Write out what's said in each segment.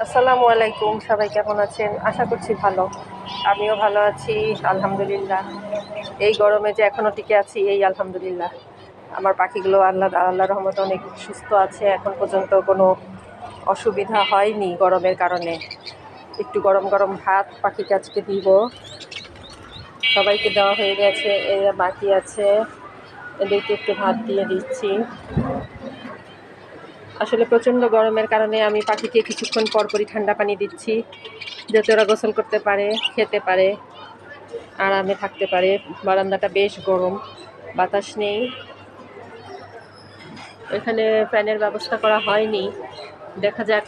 আসসালামু আলাইকুম, সবাই কেমন আছেন? আশা করছি ভালো। আমিও ভালো আছি, আলহামদুলিল্লাহ। এই গরমে যে এখনো টিকে আছি, এই আলহামদুলিল্লাহ। আমার পাখিগুলো আল্লাহর রহমতে অনেক সুস্থ আছে, এখন পর্যন্ত কোনো অসুবিধা হয়নি গরমের কারণে। একটু গরম গরম ভাত পাখিকে আজকে দিব, সবাইকে দেওয়া হয়ে গেছে, এরা বাকি আছে, এদেরকে একটু ভাত দিয়ে দিচ্ছি। আসলে প্রচণ্ড গরমের কারণে আমি পাখিকে কিছুক্ষণ পরপরই ঠান্ডা পানি দিচ্ছি, যাতে ওরা গোসল করতে পারে, খেতে পারে, আরামে থাকতে পারে। বারান্দাটা বেশ গরম, বাতাস নেই, এখানে ফ্যানের ব্যবস্থা করা হয়নি। দেখা যাক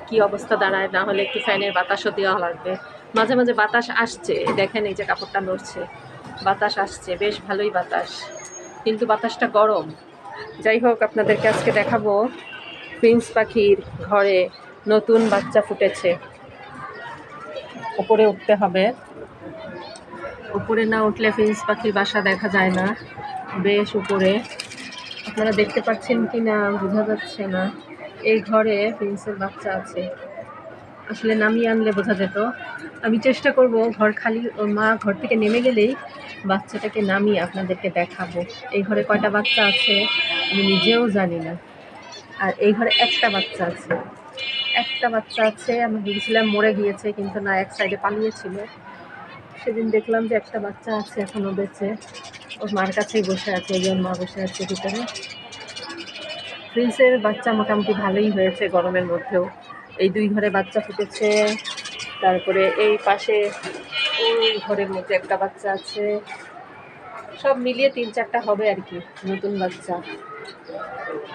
কি অবস্থা দাঁড়ায়, না হলে একটু ফ্যানের বাতাসও দেওয়া লাগবে। মাঝে মাঝে বাতাস আসছে, দেখেন এই যে কাপড়টা নড়ছে, বাতাস আসছে, বেশ ভালোই বাতাস, কিন্তু বাতাসটা গরম। যাই হোক, আপনাদেরকে আজকে দেখাবো প্রিন্স পাখির ঘরে নতুন বাচ্চা ফুটেছে। উপরে উঠতে হবে, উপরে না উঠলে প্রিন্স পাখির বাসা দেখা যায় না, বেশ উপরে। আপনারা দেখতে পাচ্ছেন কি না বোঝা যাচ্ছে না। এই ঘরে প্রিন্সের বাচ্চা আছে, আসলে নামিয়ে আনলে বোঝা যেত। আমি চেষ্টা করব ঘর খালি, ওর মা ঘর থেকে নেমে গেলেই বাচ্চাটাকে নামিয়ে আপনাদেরকে দেখাবো। এই ঘরে কয়টা বাচ্চা আছে আমি নিজেও জানি না। আর এই ঘরে একটা বাচ্চা আছে, একটা বাচ্চা আছে। আমি ভেবেছিলাম মরে গিয়েছে, কিন্তু না, এক সাইডে পালিয়েছিল। সেদিন দেখলাম যে একটা বাচ্চা আছে এখনো বেঁচে, ওর মার কাছেই বসে আছে, এই ওর মা বসে আছে ভিতরে। প্রিন্সের বাচ্চা মোটামুটি ভালোই হয়েছে গরমের মধ্যেও। এই দুই ঘরে বাচ্চা ফুটেছে, তারপরে এই পাশে ওই ঘরের মধ্যে একটা বাচ্চা আছে, সব মিলিয়ে 3-4টা হবে আর কি নতুন বাচ্চা।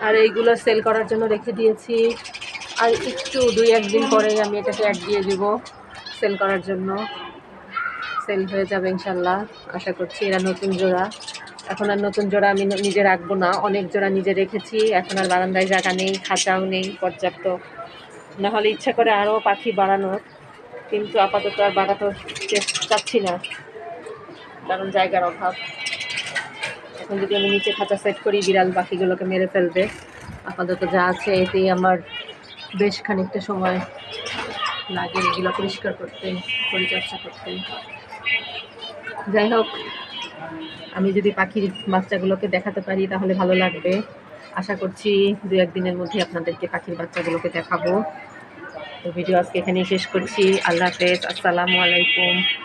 আর এইগুলো সেল করার জন্য রেখে দিয়েছি, আর একটু 2-1 দিন পরে আমি এটাকে অ্যাড দিয়ে দিব সেল করার জন্য। সেল হয়ে যাবে ইনশাল্লাহ, আশা করছি। এরা নতুন জোড়া, এখন আর নতুন জোড়া আমি নিজে রাখবো না, অনেক জোড়া নিজে রেখেছি, এখন আর বারান্দায় জায়গা নেই, খাঁচাও নেই পর্যাপ্ত। না হলে ইচ্ছা করে আরও পাখি বাড়ানোর, কিন্তু আপাতত আর বাড়াতে চাচ্ছি না, কারণ জায়গার অভাব। এখন যদি আমি নিচে খাঁচা সেট করি, বিড়াল পাখিগুলোকে মেরে ফেলবে। আপাতত যা আছে এতেই আমার বেশ খানিকটা সময় লাগে এগুলো পরিষ্কার করতে, পরিচর্যা করতে। যাই হোক, আমি যদি পাখির বাচ্চাগুলোকে দেখাতে পারি তাহলে ভালো লাগবে। আশা করছি 2-1 দিনের মধ্যে আপনাদেরকে পাখির বাচ্চাগুলোকে দেখাবো। তো ভিডিও আজকে এখানেই শেষ করছি। আল্লাহ হাফেজ, আসসালামু আলাইকুম।